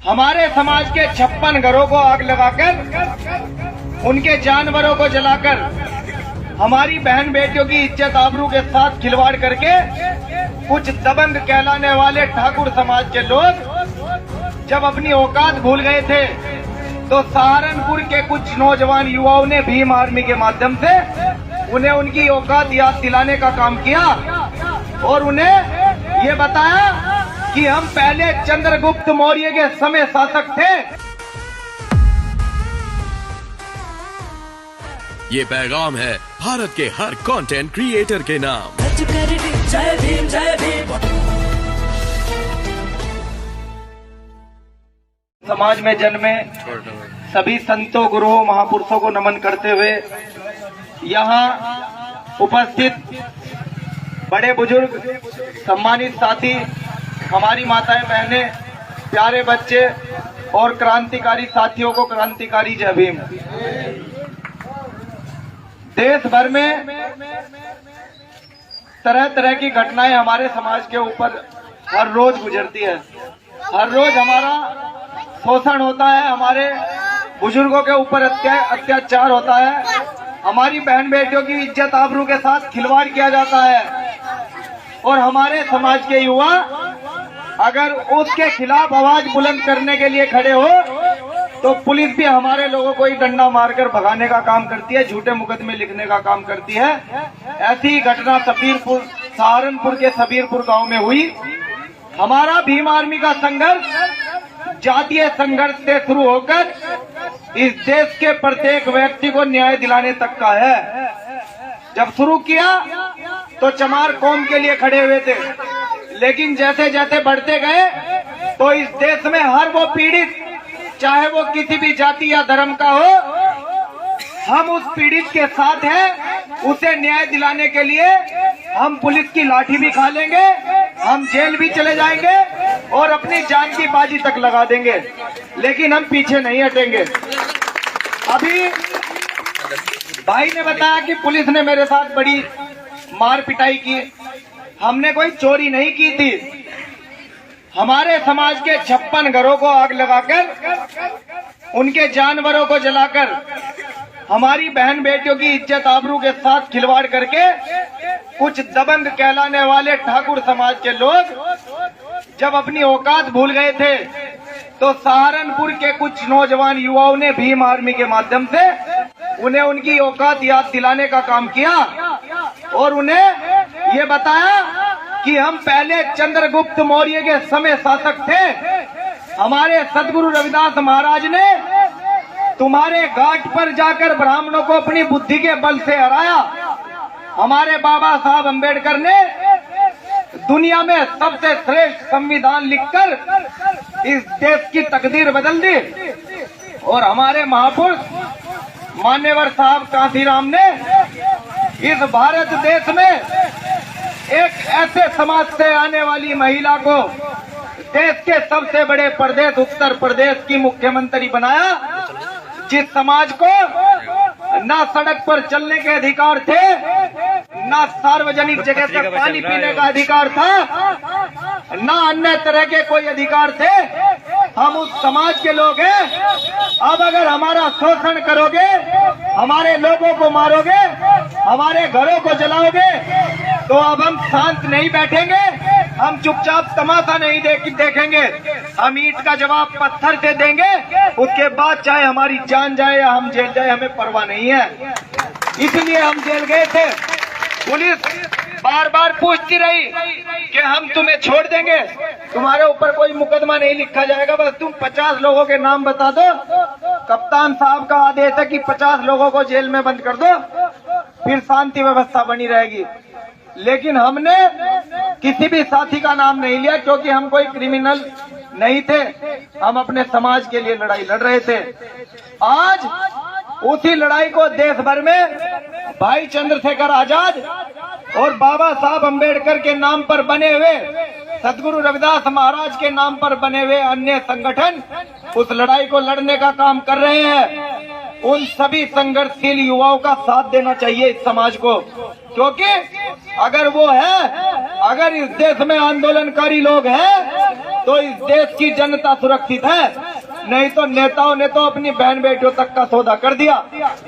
हमारे समाज के 56 घरों को आग लगाकर, उनके जानवरों को जलाकर, हमारी बहन बेटियों की इज्जत आबरू के साथ खिलवाड़ करके कुछ दबंग कहलाने वाले ठाकुर समाज के लोग जब अपनी औकात भूल गए थे तो सहारनपुर के कुछ नौजवान युवाओं ने भीम आर्मी के माध्यम से उन्हें उनकी औकात याद दिलाने का काम किया और उन्हें ये बताया कि हम पहले चंद्रगुप्त मौर्य के समय शासक थे। ये पैगाम है भारत के हर कंटेंट क्रिएटर के नाम। जय भीम जय भीम। समाज में जन्मे सभी संतों, गुरुओं, महापुरुषों को नमन करते हुए यहाँ उपस्थित बड़े बुजुर्ग, सम्मानित साथी, हमारी माताएं, बहनें, प्यारे बच्चे और क्रांतिकारी साथियों को क्रांतिकारी जय भीम। देश भर में तरह तरह की घटनाएं हमारे समाज के ऊपर हर रोज गुजरती है। हर रोज हमारा शोषण होता है, हमारे बुजुर्गों के ऊपर अत्याचार होता है, हमारी बहन बेटियों की इज्जत आबरू के साथ खिलवाड़ किया जाता है और हमारे समाज के युवा अगर उसके खिलाफ आवाज बुलंद करने के लिए खड़े हो तो पुलिस भी हमारे लोगों को ही डंडा मारकर भगाने का काम करती है, झूठे मुकदमे लिखने का काम करती है। ऐसी ही घटना सहारनपुर के सबीरपुर गांव में हुई। हमारा भीम आर्मी का संघर्ष जातीय संघर्ष से शुरू होकर इस देश के प्रत्येक व्यक्ति को न्याय दिलाने तक का है। जब शुरू किया तो चमार कौम के लिए खड़े हुए थे, लेकिन जैसे जैसे बढ़ते गए तो इस देश में हर वो पीड़ित, चाहे वो किसी भी जाति या धर्म का हो, हम उस पीड़ित के साथ हैं। उसे न्याय दिलाने के लिए हम पुलिस की लाठी भी खा लेंगे, हम जेल भी चले जाएंगे और अपनी जान की बाजी तक लगा देंगे, लेकिन हम पीछे नहीं हटेंगे। अभी भाई ने बताया कि पुलिस ने मेरे साथ बड़ी मार पिटाई की। हमने कोई चोरी नहीं की थी। हमारे समाज के 56 घरों को आग लगाकर, उनके जानवरों को जलाकर, हमारी बहन बेटियों की इज्जत आबरू के साथ खिलवाड़ करके कुछ दबंग कहलाने वाले ठाकुर समाज के लोग जब अपनी औकात भूल गए थे तो सहारनपुर के कुछ नौजवान युवाओं ने भीम आर्मी के माध्यम से उन्हें उनकी औकात याद दिलाने का काम किया और उन्हें ये बताया कि हम पहले चंद्रगुप्त मौर्य के समय शासक थे। हमारे सदगुरु रविदास महाराज ने तुम्हारे घाट पर जाकर ब्राह्मणों को अपनी बुद्धि के बल से हराया। हमारे बाबा साहब अम्बेडकर ने दुनिया में सबसे श्रेष्ठ संविधान लिखकर इस देश की तकदीर बदल दी और हमारे महापुरुष मान्यवर साहब कांसीराम ने इस भारत देश में एक ऐसे समाज से आने वाली महिला को देश के सबसे बड़े प्रदेश उत्तर प्रदेश की मुख्यमंत्री बनाया, जिस समाज को ना सड़क पर चलने के अधिकार थे, ना सार्वजनिक जगह पर पानी पीने का अधिकार था, ना अन्य तरह के कोई अधिकार थे। हम उस समाज के लोग हैं। अब अगर हमारा शोषण करोगे, हमारे लोगों को मारोगे, हमारे घरों को जलाओगे तो अब हम शांत नहीं बैठेंगे, हम चुपचाप तमाशा नहीं देखेंगे। हम ईंट का जवाब पत्थर से देंगे, उसके बाद चाहे हमारी जान जाए या हम जेल जाए, हमें परवाह नहीं है। इसलिए हम जेल गए थे। पुलिस बार बार पूछती रही कि हम तुम्हें छोड़ देंगे, तुम्हारे ऊपर कोई मुकदमा नहीं लिखा जाएगा, बस तुम 50 लोगों के नाम बता दो। कप्तान साहब का आदेश है कि 50 लोगों को जेल में बंद कर दो, फिर शांति व्यवस्था बनी रहेगी। लेकिन हमने किसी भी साथी का नाम नहीं लिया, क्योंकि हम कोई क्रिमिनल नहीं थे, हम अपने समाज के लिए लड़ाई लड़ रहे थे। आज उसी लड़ाई को देश भर में भाई चंद्रशेखर आजाद और बाबा साहब अम्बेडकर के नाम पर बने हुए, सदगुरु रविदास महाराज के नाम पर बने हुए अन्य संगठन उस लड़ाई को लड़ने का काम कर रहे हैं। उन सभी संघर्षशील युवाओं का साथ देना चाहिए इस समाज को, क्योंकि अगर वो है, अगर इस देश में आंदोलनकारी लोग हैं तो इस देश की जनता सुरक्षित है। नहीं तो नेताओं ने तो अपनी बहन बेटियों तक का सौदा कर दिया।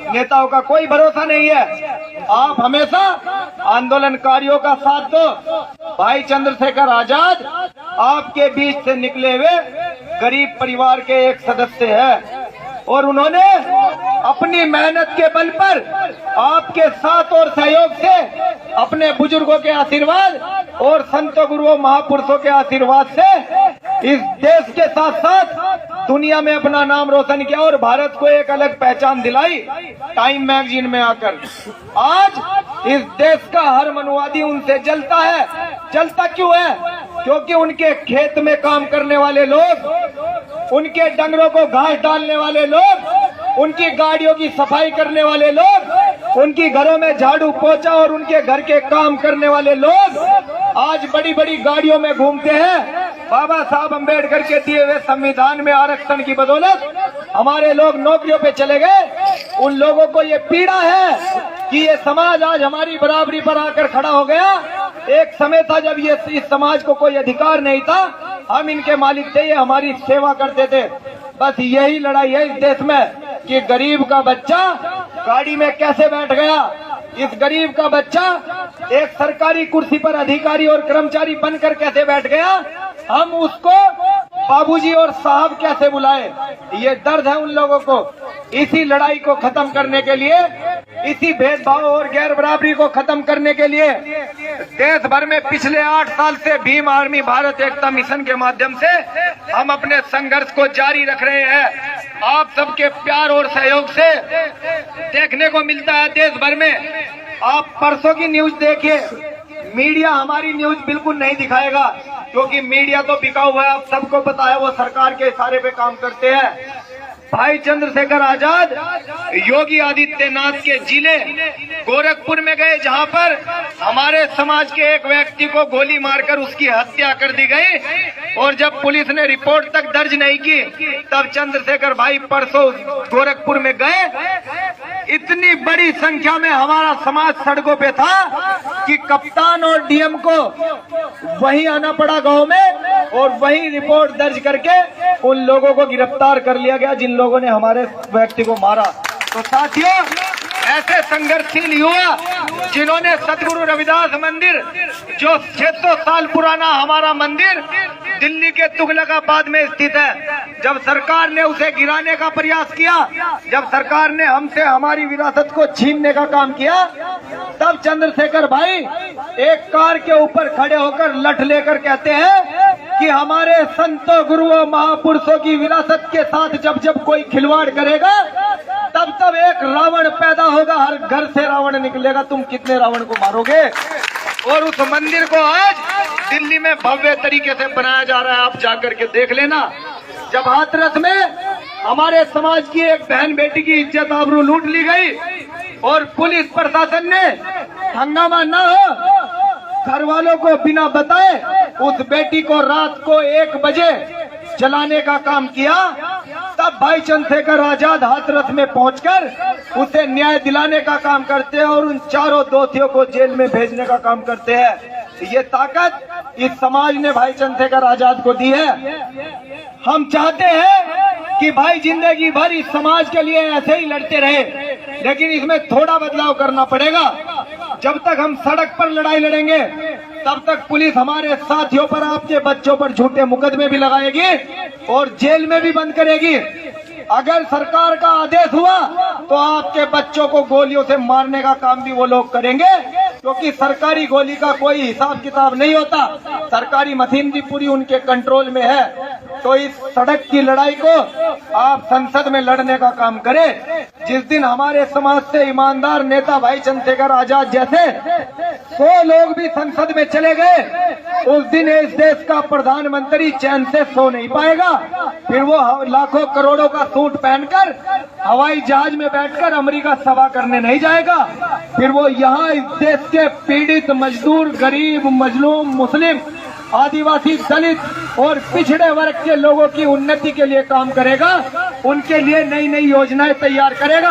नेताओं का कोई भरोसा नहीं है। आप हमेशा आंदोलनकारियों का साथ दो। भाई चंद्रशेखर आजाद आपके बीच से निकले हुए गरीब परिवार के एक सदस्य हैं और उन्होंने अपनी मेहनत के बल पर आपके साथ और सहयोग से अपने बुजुर्गों के आशीर्वाद और संतों गुरुओं महापुरुषों के आशीर्वाद से इस देश के साथ साथ दुनिया में अपना नाम रोशन किया और भारत को एक अलग पहचान दिलाई टाइम मैगजीन में आकर। आज इस देश का हर मनुवादी उनसे जलता है। जलता क्यों है? क्योंकि उनके खेत में काम करने वाले लोग, उनके डंगरों को घास डालने वाले लोग, उनकी गाड़ियों की सफाई करने वाले लोग, उनकी घरों में झाड़ू पोछा और उनके घर के काम करने वाले लोग आज बड़ी बड़ी गाड़ियों में घूमते हैं। बाबा साहब अम्बेडकर के दिए हुए संविधान में आरक्षण की बदौलत हमारे लोग नौकरियों पे चले गए। उन लोगों को ये पीड़ा है कि ये समाज आज हमारी बराबरी पर आकर खड़ा हो गया। एक समय था जब ये इस समाज को कोई अधिकार नहीं था, हम इनके मालिक थे, ये हमारी सेवा करते थे। बस यही लड़ाई है इस देश में कि गरीब का बच्चा गाड़ी में कैसे बैठ गया। इस गरीब का बच्चा एक सरकारी कुर्सी पर अधिकारी और कर्मचारी बनकर कैसे बैठ गया। हम उसको बाबूजी और साहब कैसे बुलाए। ये दर्द है उन लोगों को। इसी लड़ाई को खत्म करने के लिए, इसी भेदभाव और गैर बराबरी को खत्म करने के लिए देश भर में पिछले 8 साल से भीम आर्मी भारत एकता मिशन के माध्यम से हम अपने संघर्ष को जारी रख रहे हैं। आप सबके प्यार और सहयोग से देखने को मिलता है देश भर में। आप परसों की न्यूज देखिए, मीडिया हमारी न्यूज बिल्कुल नहीं दिखाएगा क्योंकि मीडिया तो बिका हुआ है। आप सबको पता है वो सरकार के इशारे पे काम करते हैं। भाई चंद्रशेखर आजाद योगी आदित्यनाथ के जिले गोरखपुर में गए जहां पर हमारे समाज के एक व्यक्ति को गोली मारकर उसकी हत्या कर दी गई और जब पुलिस ने रिपोर्ट तक दर्ज नहीं की तब चंद्रशेखर भाई परसों गोरखपुर में गए। इतनी बड़ी संख्या में हमारा समाज सड़कों पे था कि कप्तान और डीएम को वहीं आना पड़ा गांव में और वहीं रिपोर्ट दर्ज करके उन लोगों को गिरफ्तार कर लिया गया जिन लोगों ने हमारे व्यक्ति को मारा। तो साथियों, ऐसे संघर्षशील युवा जिन्होंने सतगुरु रविदास मंदिर, जो 600 साल पुराना हमारा मंदिर दिल्ली के तुगलकाबाद में स्थित है, जब सरकार ने उसे गिराने का प्रयास किया, जब सरकार ने हमसे हमारी विरासत को छीनने का काम किया, तब चंद्रशेखर भाई एक कार के ऊपर खड़े होकर लठ लेकर कहते हैं कि हमारे संतों गुरुओं महापुरुषों की विरासत के साथ जब जब कोई खिलवाड़ करेगा तब तब एक रावण पैदा होगा, हर घर से रावण निकलेगा, तुम कितने रावण को मारोगे। और उस मंदिर को आज दिल्ली में भव्य तरीके से बनाया जा रहा है, आप जाकर के देख लेना। जब हाथरस में हमारे समाज की एक बहन बेटी की इज्जत आबरू लूट ली गई और पुलिस प्रशासन ने हंगामा न हो घर वालों को बिना बताए उस बेटी को रात को 1 बजे जलाने का काम किया, तब भाई चंद्रशेखर आजाद हाथरस में पहुंचकर उसे न्याय दिलाने का काम करते हैं और उन चारों दोषियों को जेल में भेजने का काम करते हैं। ये ताकत इस समाज ने भाई चंद्रशेखर आजाद को दी है। हम चाहते हैं कि भाई जिंदगी भर इस समाज के लिए ऐसे ही लड़ते रहे, लेकिन इसमें थोड़ा बदलाव करना पड़ेगा। जब तक हम सड़क पर लड़ाई लड़ेंगे तब तक पुलिस हमारे साथियों पर, आपके बच्चों पर झूठे मुकदमे भी लगाएगी और जेल में भी बंद करेगी। अगर सरकार का आदेश हुआ तो आपके बच्चों को गोलियों से मारने का काम भी वो लोग करेंगे, क्योंकि सरकारी गोली का कोई हिसाब किताब नहीं होता, सरकारी मशीनरी पूरी उनके कंट्रोल में है। तो इस सड़क की लड़ाई को आप संसद में लड़ने का काम करें। जिस दिन हमारे समाज से ईमानदार नेता भाई चंद्रशेखर आजाद जैसे 100 लोग भी संसद में चले गए, उस दिन इस देश का प्रधानमंत्री चैन से सो नहीं पाएगा। फिर वो लाखों करोड़ों का सूट पहनकर हवाई जहाज में बैठकर अमेरिका सभा करने नहीं जाएगा। फिर वो यहाँ इस देश के पीड़ित मजदूर, गरीब, मजलूम, मुस्लिम, आदिवासी, दलित और पिछड़े वर्ग के लोगों की उन्नति के लिए काम करेगा, उनके लिए नई नई योजनाएं तैयार करेगा।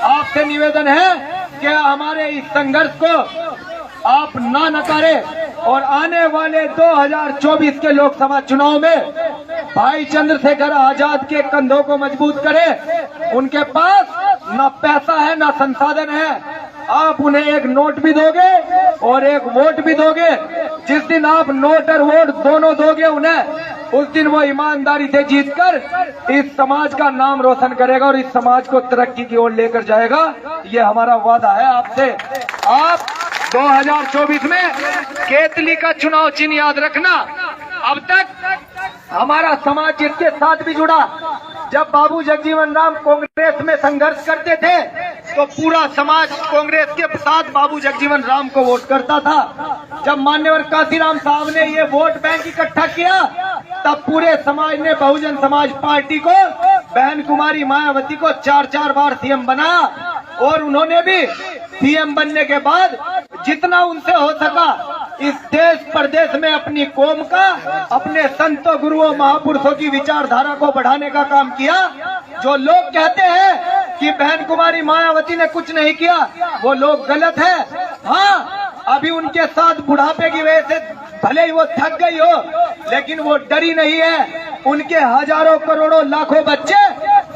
आपसे निवेदन है कि हमारे इस संघर्ष को आप ना नकारें और आने वाले 2024 के लोकसभा चुनाव में भाई चंद्रशेखर आजाद के कंधों को मजबूत करें। उनके पास ना पैसा है ना संसाधन है। आप उन्हें एक नोट भी दोगे और एक वोट भी दोगे। जिस दिन आप नोट और वोट दोनों दोगे उन्हें, उस दिन वो ईमानदारी से जीतकर इस समाज का नाम रोशन करेगा और इस समाज को तरक्की की ओर लेकर जाएगा। ये हमारा वादा है आपसे। आप 2024 में केतली का चुनाव चिन्ह याद रखना। अब तक हमारा समाज जिसके साथ भी जुड़ा, जब बाबू जगजीवन राम कांग्रेस में संघर्ष करते थे तो पूरा समाज कांग्रेस के साथ बाबू जगजीवन राम को वोट करता था। जब मान्यवर काशीराम साहब ने ये वोट बैंक इकट्ठा किया, तब पूरे समाज ने बहुजन समाज पार्टी को, बहन कुमारी मायावती को 4-4 बार सीएम बनाया और उन्होंने भी सीएम बनने के बाद जितना उनसे हो सका इस देश प्रदेश में अपनी कौम का, अपने संतों गुरुओं महापुरुषों की विचारधारा को बढ़ाने का काम किया। जो लोग कहते हैं कि बहन कुमारी मायावती ने कुछ नहीं किया, वो लोग गलत है। हाँ, अभी उनके साथ बुढ़ापे की वजह से भले ही वो थक गई हो, लेकिन वो डरी नहीं है। उनके हजारों करोड़ों लाखों बच्चे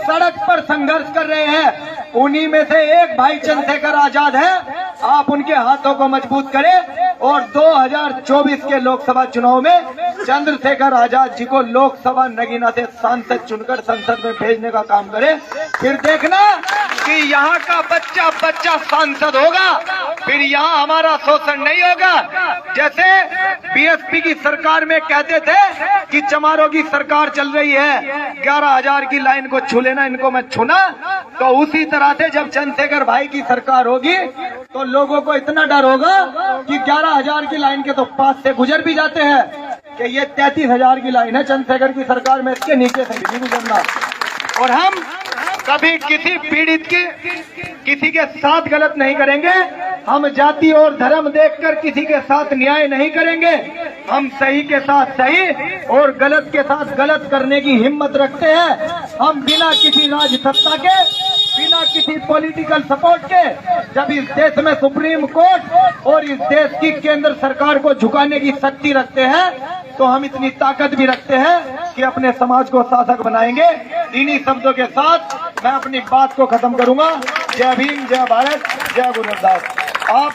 सड़क पर संघर्ष कर रहे हैं। उन्हीं में से एक भाई चंद्रशेखर आजाद है। आप उनके हाथों को मजबूत करें और 2024 के लोकसभा चुनाव में चंद्रशेखर आजाद जी को लोकसभा नगीना से सांसद चुनकर संसद में भेजने का काम करें। फिर देखना कि यहाँ का बच्चा बच्चा सांसद होगा। फिर यहाँ हमारा शोषण नहीं होगा। जैसे बीएसपी की सरकार में कहते थे कि चमारों की सरकार चल रही है, 11,000 की लाइन को छू लेना, इनको मैं छूना, तो उसी तरह से जब चंद्रशेखर भाई की सरकार होगी तो लोगों को इतना डर होगा कि 11,000 की लाइन के तो पास से गुजर भी जाते हैं कि ये 33,000 की लाइन है चंद्रशेखर की सरकार में, इसके नीचे से भी नहीं गुजरना। और हम कभी किसी पीड़ित की, किसी के साथ गलत नहीं करेंगे। हम जाति और धर्म देखकर किसी के साथ न्याय नहीं करेंगे। हम सही के साथ सही और गलत के साथ गलत करने की हिम्मत रखते हैं। हम बिना किसी राज सत्ता के, बिना किसी पॉलिटिकल सपोर्ट के, जब इस देश में सुप्रीम कोर्ट और इस देश की केंद्र सरकार को झुकाने की शक्ति रखते हैं, तो हम इतनी ताकत भी रखते हैं कि अपने समाज को शासक बनाएंगे। इन्हीं शब्दों के साथ मैं अपनी बात को खत्म करूंगा। जय भीम, जय भारत, जय गुरु रविदास। आप